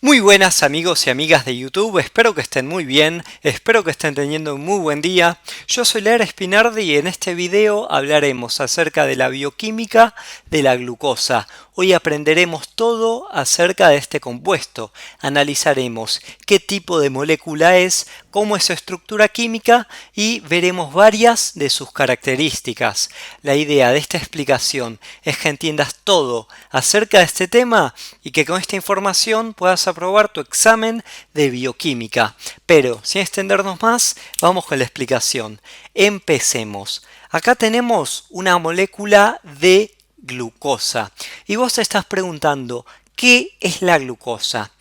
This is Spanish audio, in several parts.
Muy buenas amigos y amigas de YouTube, espero que estén muy bien, espero que estén teniendo un muy buen día. Yo soy Lara Spinardi y en este video hablaremos acerca de la bioquímica de la glucosa. Hoy aprenderemos todo acerca de este compuesto, analizaremos qué tipo de molécula es, cómo es su estructura química y veremos varias de sus características. La idea de esta explicación es que entiendas todo acerca de este tema y que con esta información puedas aprobar tu examen de bioquímica. Pero, sin extendernos más, vamos con la explicación. Empecemos. Acá tenemos una molécula de glucosa. Y vos te estás preguntando, ¿qué es la glucosa?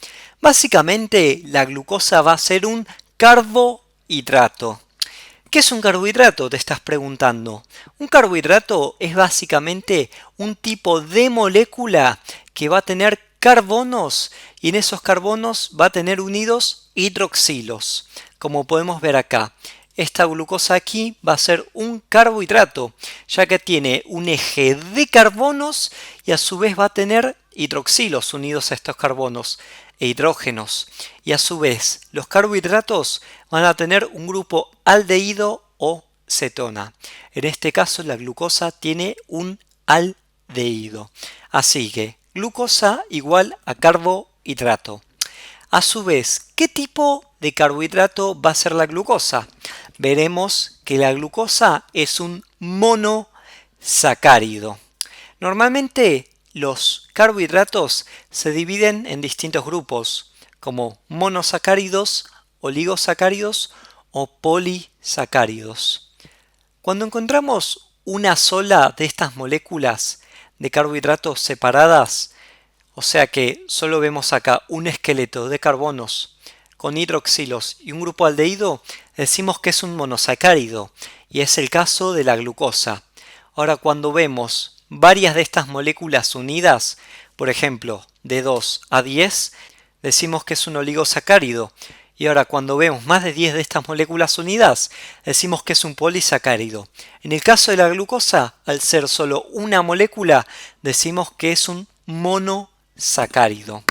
Básicamente, la glucosa va a ser un carbohidrato. ¿Qué es un carbohidrato? Te estás preguntando. Un carbohidrato es básicamente un tipo de molécula que va a tener carbonos y en esos carbonos va a tener unidos hidroxilos, como podemos ver acá. Esta glucosa aquí va a ser un carbohidrato, ya que tiene un eje de carbonos y a su vez va a tener hidroxilos unidos a estos carbonos e hidrógenos. Y a su vez, los carbohidratos van a tener un grupo aldehído o cetona. En este caso, la glucosa tiene un aldehído. Así que glucosa igual a carbohidrato. A su vez, ¿qué tipo de carbohidrato va a ser la glucosa? Veremos que la glucosa es un monosacárido. Normalmente los carbohidratos se dividen en distintos grupos, como monosacáridos, oligosacáridos o polisacáridos. Cuando encontramos una sola de estas moléculas de carbohidratos separadas, o sea que solo vemos acá un esqueleto de carbonos con hidroxilos y un grupo aldehído, decimos que es un monosacárido y es el caso de la glucosa. Ahora cuando vemos varias de estas moléculas unidas, por ejemplo de 2 a 10, decimos que es un oligosacárido. Y ahora cuando vemos más de 10 de estas moléculas unidas, decimos que es un polisacárido. En el caso de la glucosa, al ser solo una molécula, decimos que es un monosacárido.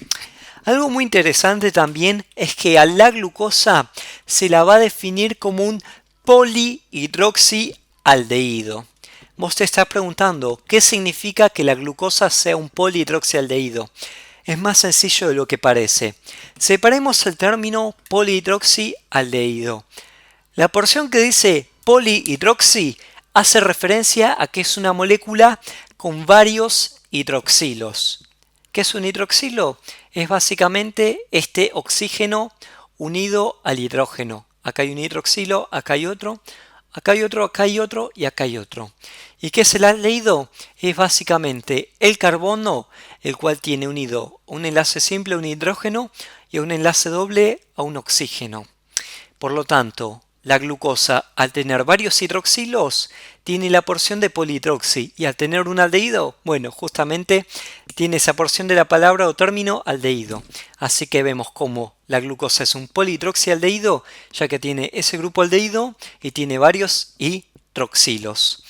Algo muy interesante también es que a la glucosa se la va a definir como un polihidroxialdehído. Vos te estás preguntando, ¿qué significa que la glucosa sea un polihidroxialdehído? Es más sencillo de lo que parece. Separemos el término polihidroxialdehído. La porción que dice polihidroxi hace referencia a que es una molécula con varios hidroxilos. ¿Qué es un hidroxilo? Es básicamente este oxígeno unido al hidrógeno. Acá hay un hidroxilo, acá hay otro, acá hay otro, acá hay otro y acá hay otro. ¿Y qué es el aldehído? Es básicamente el carbono, el cual tiene unido un enlace simple a un hidrógeno y un enlace doble a un oxígeno. Por lo tanto, la glucosa, al tener varios hidroxilos, tiene la porción de polihidroxi y al tener un aldehído, bueno, justamente tiene esa porción de la palabra o término aldehído. Así que vemos cómo la glucosa es un polihidroxialdehído, ya que tiene ese grupo aldehído y tiene varios hidroxilos.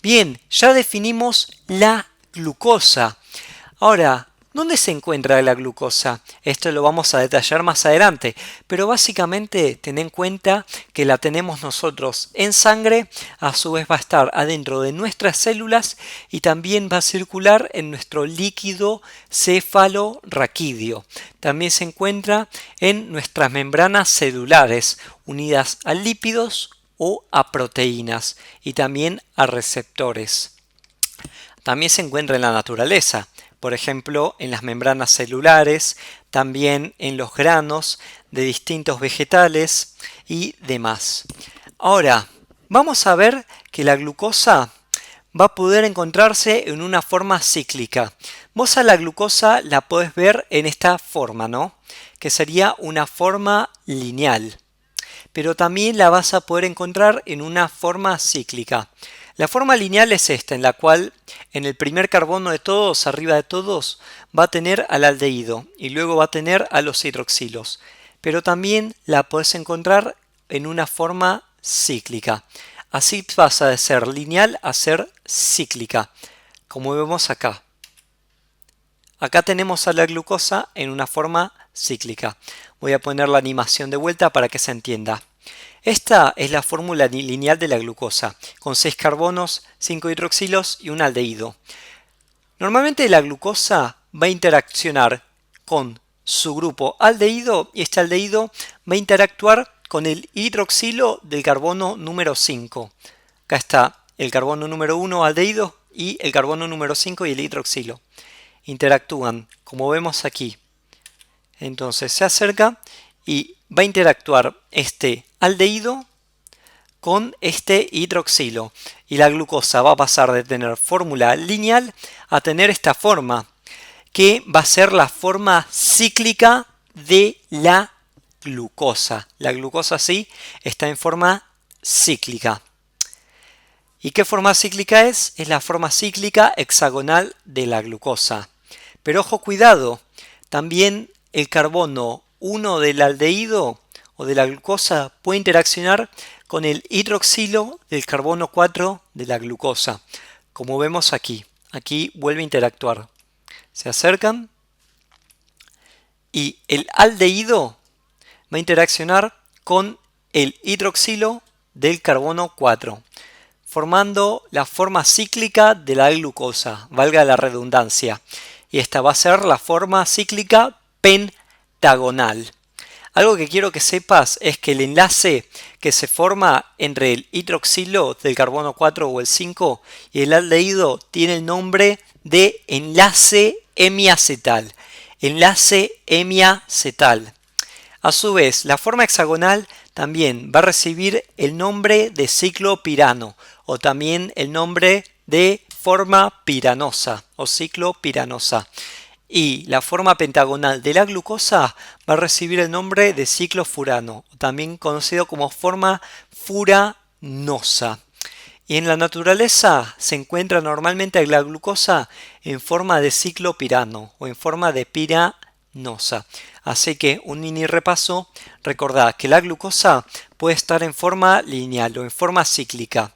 Bien, ya definimos la glucosa. Ahora, ¿dónde se encuentra la glucosa? Esto lo vamos a detallar más adelante, pero básicamente ten en cuenta que la tenemos nosotros en sangre, a su vez va a estar adentro de nuestras células y también va a circular en nuestro líquido cefalorraquídeo. También se encuentra en nuestras membranas celulares, unidas a lípidos o a proteínas y también a receptores. También se encuentra en la naturaleza. Por ejemplo, en las membranas celulares, también en los granos de distintos vegetales y demás. Ahora, vamos a ver que la glucosa va a poder encontrarse en una forma cíclica. Vos a la glucosa la podés ver en esta forma, ¿no? Que sería una forma lineal. Pero también la vas a poder encontrar en una forma cíclica. La forma lineal es esta, en la cual en el primer carbono de todos, arriba de todos, va a tener al aldehído y luego va a tener a los hidroxilos. Pero también la puedes encontrar en una forma cíclica. Así pasa de ser lineal a ser cíclica, como vemos acá. Acá tenemos a la glucosa en una forma cíclica. Voy a poner la animación de vuelta para que se entienda. Esta es la fórmula lineal de la glucosa, con 6 carbonos, 5 hidroxilos y un aldehído. Normalmente la glucosa va a interaccionar con su grupo aldehído y este aldehído va a interactuar con el hidroxilo del carbono número 5. Acá está el carbono número 1 aldehído y el carbono número 5 y el hidroxilo. Interactúan, como vemos aquí. Entonces se acerca y va a interactuar este aldehído con este hidroxilo. Y la glucosa va a pasar de tener fórmula lineal a tener esta forma, que va a ser la forma cíclica de la glucosa. La glucosa sí está en forma cíclica. ¿Y qué forma cíclica es? Es la forma cíclica hexagonal de la glucosa. Pero ojo, cuidado, también el carbono 1 del aldehído o de la glucosa puede interaccionar con el hidroxilo del carbono 4 de la glucosa. Como vemos aquí, aquí vuelve a interactuar. Se acercan y el aldehído va a interaccionar con el hidroxilo del carbono 4, formando la forma cíclica de la glucosa, valga la redundancia. Y esta va a ser la forma cíclica pentagonal. Algo que quiero que sepas es que el enlace que se forma entre el hidroxilo del carbono 4 o el 5 y el aldehído tiene el nombre de enlace hemiacetal. Enlace hemiacetal. A su vez, la forma hexagonal también va a recibir el nombre de ciclo pirano o también el nombre de forma piranosa o ciclo piranosa. Y la forma pentagonal de la glucosa va a recibir el nombre de ciclo furano, también conocido como forma furanosa. Y en la naturaleza se encuentra normalmente la glucosa en forma de ciclo pirano o en forma de piranosa. Así que un mini repaso, recordad que la glucosa puede estar en forma lineal o en forma cíclica.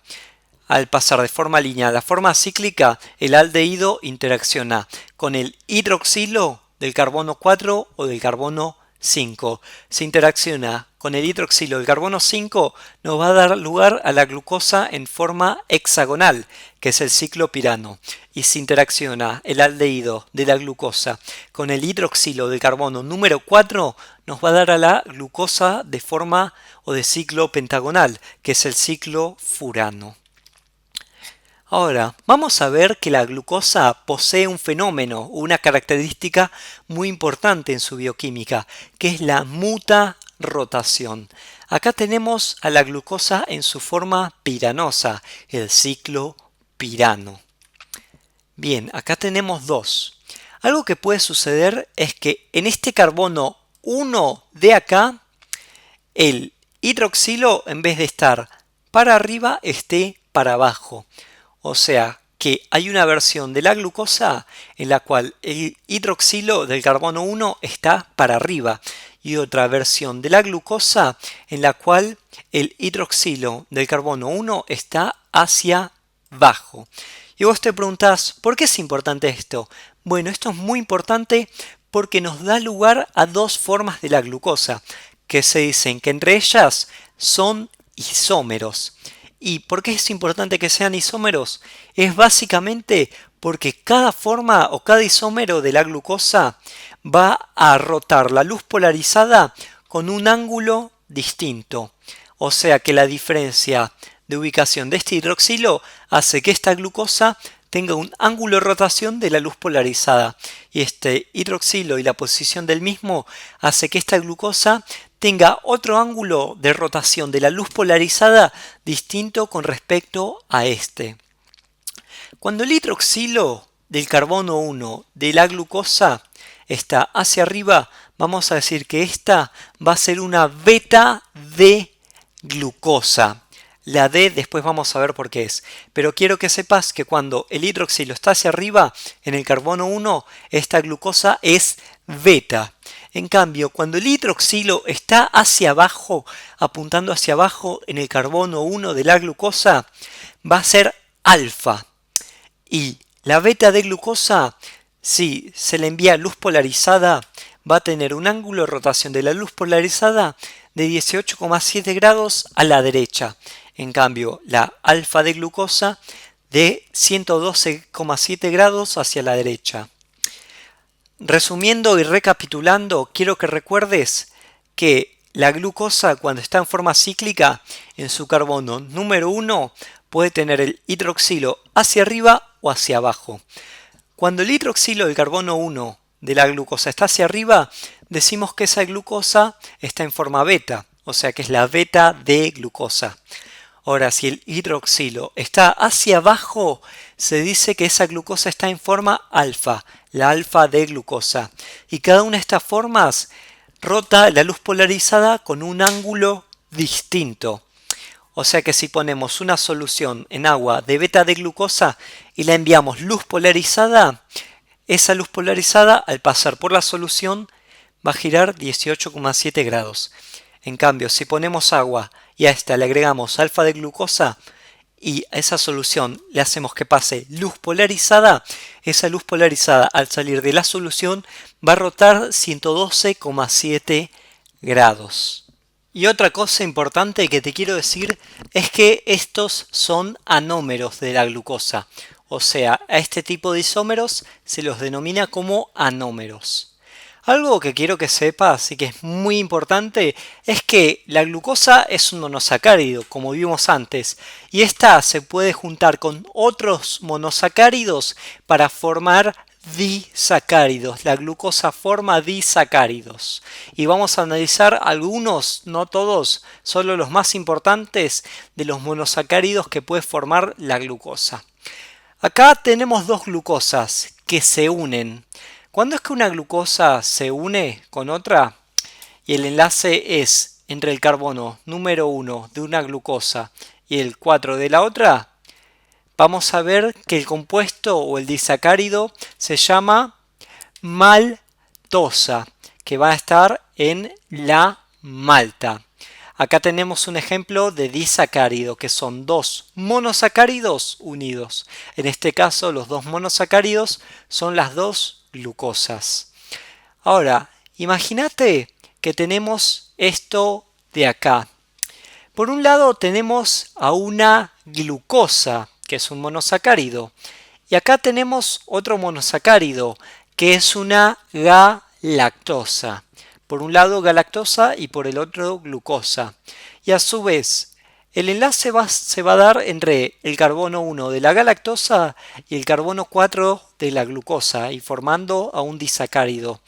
Al pasar de forma lineal a forma cíclica, el aldehído interacciona con el hidroxilo del carbono 4 o del carbono 5. Si interacciona con el hidroxilo del carbono 5, nos va a dar lugar a la glucosa en forma hexagonal, que es el ciclo pirano. Y si interacciona el aldehído de la glucosa con el hidroxilo del carbono número 4, nos va a dar a la glucosa de forma o de ciclo pentagonal, que es el ciclo furano. Ahora, vamos a ver que la glucosa posee un fenómeno, una característica muy importante en su bioquímica, que es la mutarrotación. Acá tenemos a la glucosa en su forma piranosa, el ciclo pirano. Bien, acá tenemos dos. Algo que puede suceder es que en este carbono 1 de acá, el hidroxilo en vez de estar para arriba, esté para abajo. O sea que hay una versión de la glucosa en la cual el hidroxilo del carbono 1 está para arriba y otra versión de la glucosa en la cual el hidroxilo del carbono 1 está hacia abajo. Y vos te preguntás, ¿por qué es importante esto? Bueno, esto es muy importante porque nos da lugar a dos formas de la glucosa que se dicen que entre ellas son isómeros. ¿Y por qué es importante que sean isómeros? Es básicamente porque cada forma o cada isómero de la glucosa va a rotar la luz polarizada con un ángulo distinto. O sea que la diferencia de ubicación de este hidroxilo hace que esta glucosa tenga un ángulo de rotación de la luz polarizada. Y este hidroxilo y la posición del mismo hace que esta glucosa tenga otro ángulo de rotación de la luz polarizada distinto con respecto a este. Cuando el hidroxilo del carbono 1 de la glucosa está hacia arriba, vamos a decir que esta va a ser una beta de glucosa. La D después vamos a ver por qué es. Pero quiero que sepas que cuando el hidroxilo está hacia arriba en el carbono 1, esta glucosa es beta. En cambio, cuando el hidroxilo está hacia abajo, apuntando hacia abajo en el carbono 1 de la glucosa, va a ser alfa. Y la beta de glucosa, si se le envía luz polarizada, va a tener un ángulo de rotación de la luz polarizada de 18,7 grados a la derecha. En cambio, la alfa de glucosa de 112,7 grados hacia la derecha. Resumiendo y recapitulando, quiero que recuerdes que la glucosa, cuando está en forma cíclica, en su carbono número 1 puede tener el hidroxilo hacia arriba o hacia abajo. Cuando el hidroxilo del carbono 1 de la glucosa está hacia arriba, decimos que esa glucosa está en forma beta, o sea que es la beta de glucosa. Ahora, si el hidroxilo está hacia abajo, se dice que esa glucosa está en forma alfa, la alfa de glucosa. Y cada una de estas formas rota la luz polarizada con un ángulo distinto. O sea que si ponemos una solución en agua de beta de glucosa y la enviamos luz polarizada, esa luz polarizada al pasar por la solución va a girar 18,7 grados. En cambio, si ponemos agua y a esta le agregamos alfa de glucosa y a esa solución le hacemos que pase luz polarizada, esa luz polarizada al salir de la solución va a rotar 112,7 grados. Y otra cosa importante que te quiero decir es que estos son anómeros de la glucosa. O sea, a este tipo de isómeros se los denomina como anómeros. Algo que quiero que sepas y que es muy importante es que la glucosa es un monosacárido, como vimos antes, y esta se puede juntar con otros monosacáridos para formar disacáridos. La glucosa forma disacáridos. Y vamos a analizar algunos, no todos, solo los más importantes de los monosacáridos que puede formar la glucosa. Acá tenemos dos glucosas que se unen. ¿Cuándo es que una glucosa se une con otra? Y el enlace es entre el carbono número 1 de una glucosa y el 4 de la otra. Vamos a ver que el compuesto o el disacárido se llama maltosa, que va a estar en la malta. Acá tenemos un ejemplo de disacárido, que son dos monosacáridos unidos. En este caso, los dos monosacáridos son las dos glucosas. Ahora, imagínate que tenemos esto de acá. Por un lado tenemos a una glucosa, que es un monosacárido. Y acá tenemos otro monosacárido, que es una galactosa. Por un lado galactosa y por el otro glucosa. Y a su vez, el enlace se va a dar entre el carbono 1 de la galactosa y el carbono 4 de la glucosa, y formando a un disacárido.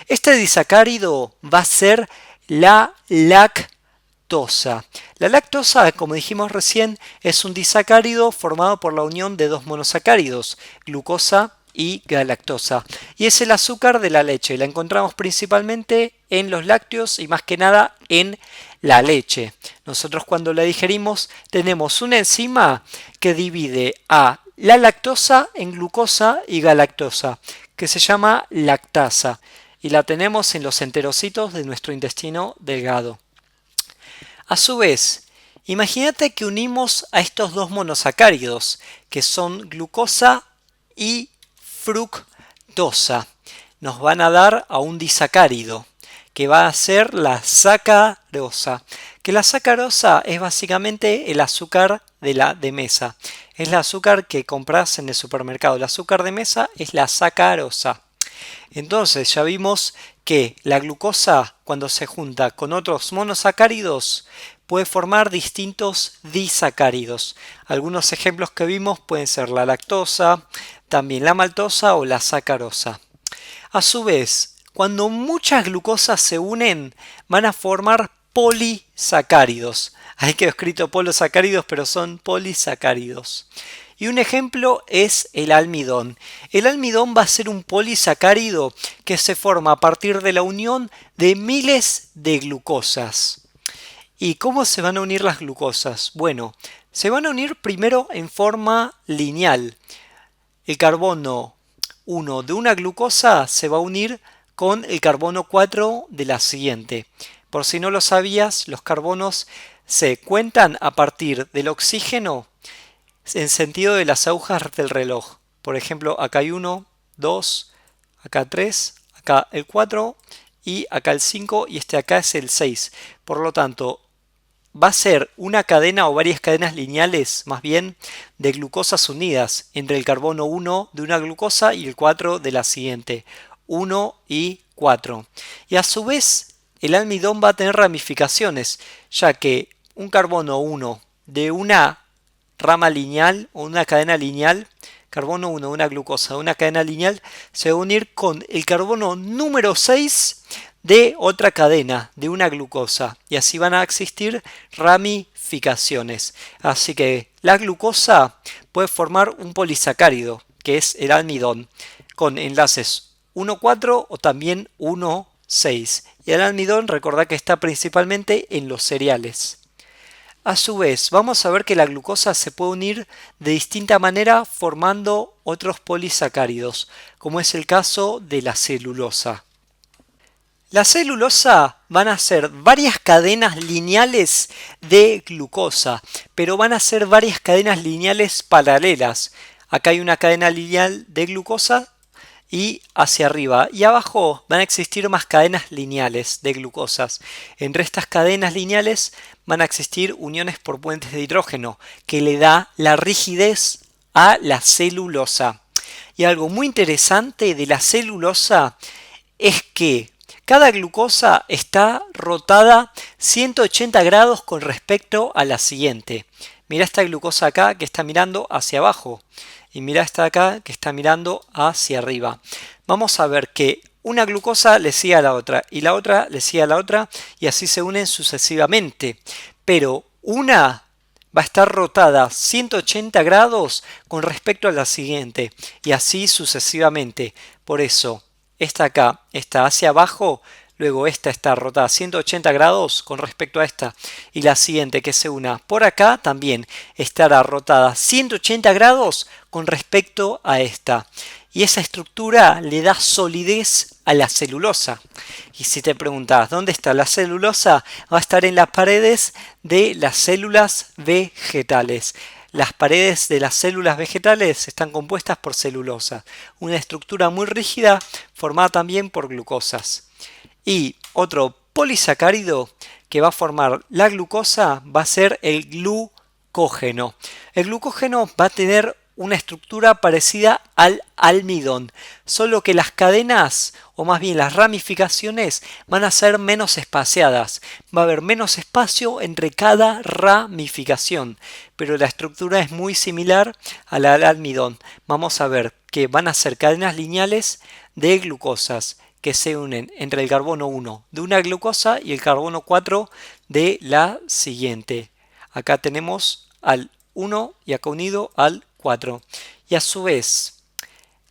Este disacárido va a ser la lactosa. La lactosa, como dijimos recién, es un disacárido formado por la unión de dos monosacáridos, glucosa y galactosa. Y es el azúcar de la leche. La encontramos principalmente en los lácteos y más que nada en la leche. Nosotros cuando la digerimos tenemos una enzima que divide a la lactosa en glucosa y galactosa, que se llama lactasa. Y la tenemos en los enterocitos de nuestro intestino delgado. A su vez, imagínate que unimos a estos dos monosacáridos, que son glucosa y fructosa. Nos van a dar a un disacárido, que va a ser la sacarosa. Que la sacarosa es básicamente el azúcar de mesa. Es el azúcar que compras en el supermercado. El azúcar de mesa es la sacarosa. Entonces ya vimos que la glucosa, cuando se junta con otros monosacáridos, puede formar distintos disacáridos. Algunos ejemplos que vimos pueden ser la lactosa, también la maltosa o la sacarosa. A su vez, cuando muchas glucosas se unen, van a formar polisacáridos. Ahí quedó escrito polosacáridos, pero son polisacáridos. Y un ejemplo es el almidón. El almidón va a ser un polisacárido que se forma a partir de la unión de miles de glucosas. ¿Y cómo se van a unir las glucosas? Bueno, se van a unir primero en forma lineal. El carbono 1 de una glucosa se va a unir con el carbono 4 de la siguiente. Por si no lo sabías, los carbonos se cuentan a partir del oxígeno en sentido de las agujas del reloj. Por ejemplo, acá hay 1, 2, acá 3, acá el 4 y acá el 5 y este acá es el 6. Por lo tanto, va a ser una cadena o varias cadenas lineales, más bien, de glucosas unidas entre el carbono 1 de una glucosa y el 4 de la siguiente. 1 y 4. Y a su vez, el almidón va a tener ramificaciones, ya que un carbono 1 de una rama lineal o una cadena lineal, carbono 1 de una glucosa de una cadena lineal, se va a unir con el carbono número 6 de otra cadena, de una glucosa, y así van a existir ramificaciones. Así que la glucosa puede formar un polisacárido, que es el almidón, con enlaces 1,4 o también 1,6. Y el almidón, recordad que está principalmente en los cereales. A su vez, vamos a ver que la glucosa se puede unir de distinta manera formando otros polisacáridos, como es el caso de la celulosa. La celulosa van a ser varias cadenas lineales de glucosa, pero van a ser varias cadenas lineales paralelas. Acá hay una cadena lineal de glucosa y hacia arriba y abajo van a existir más cadenas lineales de glucosas. Entre estas cadenas lineales van a existir uniones por puentes de hidrógeno que le da la rigidez a la celulosa. Y algo muy interesante de la celulosa es que cada glucosa está rotada 180 grados con respecto a la siguiente. Mira esta glucosa acá que está mirando hacia abajo y mira esta acá que está mirando hacia arriba. Vamos a ver que una glucosa le sigue a la otra y la otra le sigue a la otra y así se unen sucesivamente. Pero una va a estar rotada 180 grados con respecto a la siguiente y así sucesivamente. Por eso esta acá está hacia abajo, luego esta está rotada 180 grados con respecto a esta y la siguiente que se una por acá también estará rotada 180 grados con respecto a esta. Y esa estructura le da solidez a la celulosa. Y si te preguntas dónde está la celulosa, va a estar en las paredes de las células vegetales. Las paredes de las células vegetales están compuestas por celulosa, una estructura muy rígida formada también por glucosas. Y otro polisacárido que va a formar la glucosa va a ser el glucógeno. El glucógeno va a tener una estructura parecida al almidón, solo que las cadenas, o más bien las ramificaciones, van a ser menos espaciadas. Va a haber menos espacio entre cada ramificación, pero la estructura es muy similar a la del almidón. Vamos a ver que van a ser cadenas lineales de glucosas que se unen entre el carbono 1 de una glucosa y el carbono 4 de la siguiente. Acá tenemos al 1 y acá unido al 4. Y a su vez,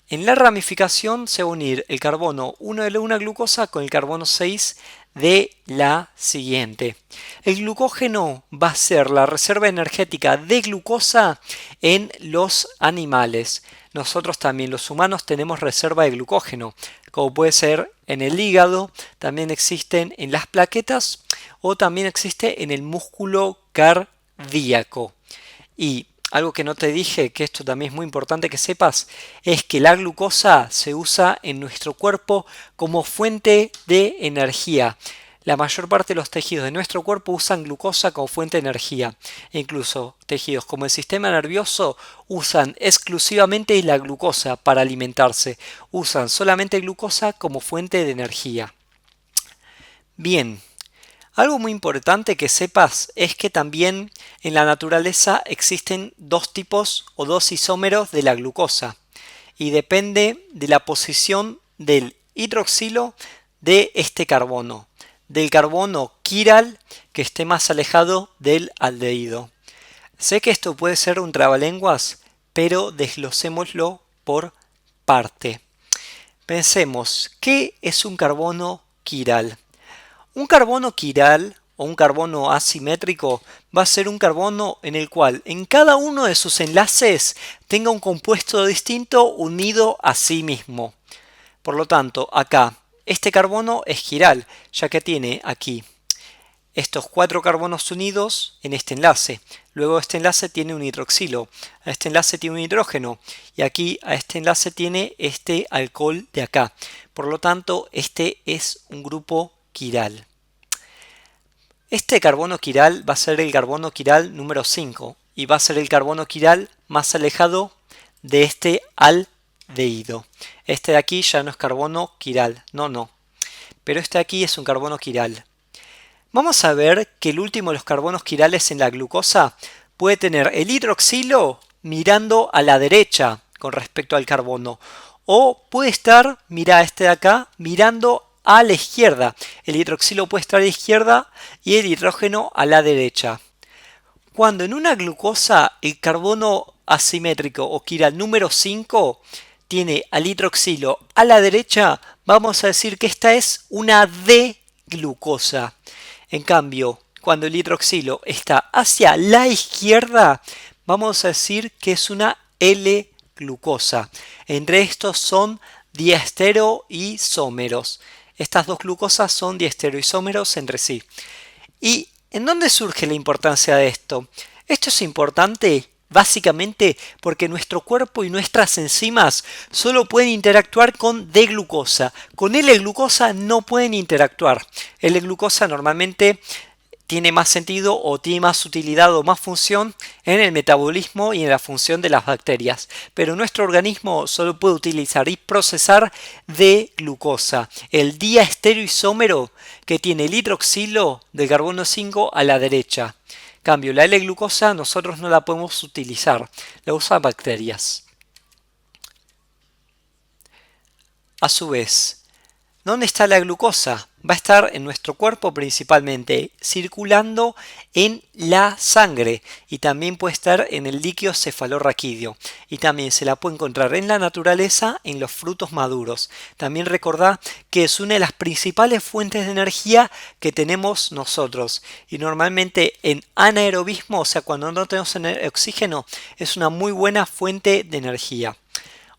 en la ramificación se va a unir el carbono 1 de una glucosa con el carbono 6 de la siguiente. El glucógeno va a ser la reserva energética de glucosa en los animales. Nosotros también, los humanos, tenemos reserva de glucógeno, como puede ser en el hígado, también existen en las plaquetas o también existe en el músculo cardíaco. Y algo que no te dije, que esto también es muy importante que sepas, es que la glucosa se usa en nuestro cuerpo como fuente de energía. La mayor parte de los tejidos de nuestro cuerpo usan glucosa como fuente de energía. E incluso tejidos como el sistema nervioso usan exclusivamente la glucosa para alimentarse. Usan solamente glucosa como fuente de energía. Bien. Algo muy importante que sepas es que también en la naturaleza existen dos tipos o dos isómeros de la glucosa y depende de la posición del hidroxilo de este carbono, del carbono quiral que esté más alejado del aldehído. Sé que esto puede ser un trabalenguas, pero desglosémoslo por parte. Pensemos, ¿qué es un carbono quiral? Un carbono quiral o un carbono asimétrico va a ser un carbono en el cual en cada uno de sus enlaces tenga un compuesto distinto unido a sí mismo. Por lo tanto, acá, este carbono es quiral, ya que tiene aquí estos 4 carbonos unidos en este enlace. Luego este enlace tiene un hidroxilo, a este enlace tiene un hidrógeno y aquí a este enlace tiene este alcohol de acá. Por lo tanto, este es un grupo quiral. Este carbono quiral va a ser el carbono quiral número 5 y va a ser el carbono quiral más alejado de este aldehído. Este de aquí ya no es carbono quiral, no. Pero este de aquí es un carbono quiral. Vamos a ver que el último de los carbonos quirales en la glucosa puede tener el hidroxilo mirando a la derecha con respecto al carbono. O puede estar, mira este de acá, mirando a la izquierda. El hidroxilo puede estar a la izquierda y el hidrógeno a la derecha. Cuando en una glucosa el carbono asimétrico o quiral número 5 tiene al hidroxilo a la derecha, vamos a decir que esta es una D-glucosa. En cambio, cuando el hidroxilo está hacia la izquierda, vamos a decir que es una L-glucosa. Entre estos son diesteroisómeros. Estas dos glucosas son diesteroisómeros entre sí. ¿Y en dónde surge la importancia de esto? Esto es importante básicamente porque nuestro cuerpo y nuestras enzimas solo pueden interactuar con D-glucosa. Con L-glucosa no pueden interactuar. L-glucosa normalmente tiene más sentido o tiene más utilidad o más función en el metabolismo y en la función de las bacterias. Pero nuestro organismo solo puede utilizar y procesar D-glucosa, el diestereoisómero que tiene el hidroxilo del carbono 5 a la derecha. En cambio, la L-glucosa nosotros no la podemos utilizar, la usan bacterias. A su vez, ¿dónde está la glucosa? Va a estar en nuestro cuerpo principalmente, circulando en la sangre y también puede estar en el líquido cefalorraquídeo y también se la puede encontrar en la naturaleza en los frutos maduros. También recordá que es una de las principales fuentes de energía que tenemos nosotros y normalmente en anaerobismo, o sea cuando no tenemos oxígeno, es una muy buena fuente de energía.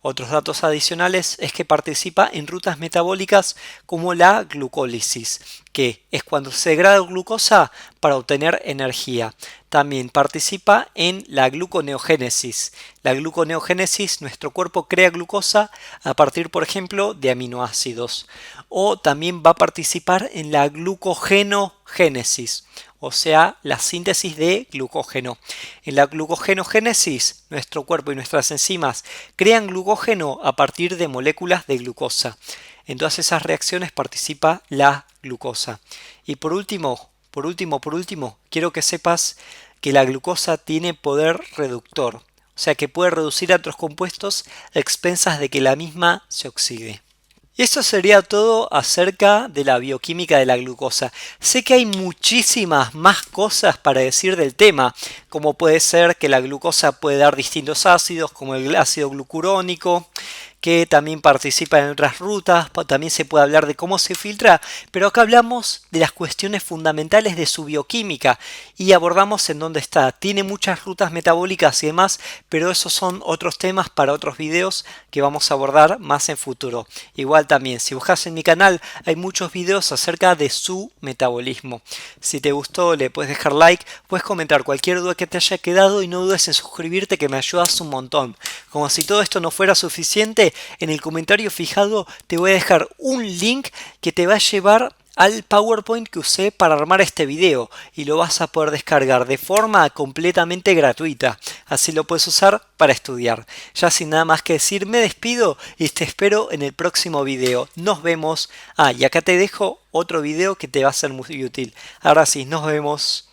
Otros datos adicionales es que participa en rutas metabólicas como la glucólisis, que es cuando se degrada glucosa para obtener energía. También participa en la gluconeogénesis. La gluconeogénesis, nuestro cuerpo crea glucosa a partir, por ejemplo, de aminoácidos. O también va a participar en la glucogenogénesis, o sea, la síntesis de glucógeno. En la glucogenogénesis, nuestro cuerpo y nuestras enzimas crean glucógeno a partir de moléculas de glucosa. En todas esas reacciones participa la glucosa. Y por último, quiero que sepas que la glucosa tiene poder reductor, o sea que puede reducir a otros compuestos a expensas de que la misma se oxide. Y eso sería todo acerca de la bioquímica de la glucosa. Sé que hay muchísimas más cosas para decir del tema, como puede ser que la glucosa puede dar distintos ácidos, como el ácido glucurónico, que también participa en otras rutas, también se puede hablar de cómo se filtra, pero acá hablamos de las cuestiones fundamentales de su bioquímica y abordamos en dónde está. Tiene muchas rutas metabólicas y demás, pero esos son otros temas para otros videos que vamos a abordar más en futuro. Igual también, si buscas en mi canal, hay muchos videos acerca de su metabolismo. Si te gustó, le puedes dejar like, puedes comentar cualquier duda que te haya quedado y no dudes en suscribirte que me ayudas un montón. Como si todo esto no fuera suficiente, en el comentario fijado te voy a dejar un link que te va a llevar al PowerPoint que usé para armar este video y lo vas a poder descargar de forma completamente gratuita. Así lo puedes usar para estudiar. Ya sin nada más que decir, me despido y te espero en el próximo video. Nos vemos. Y acá te dejo otro video que te va a ser muy útil. Ahora sí, nos vemos.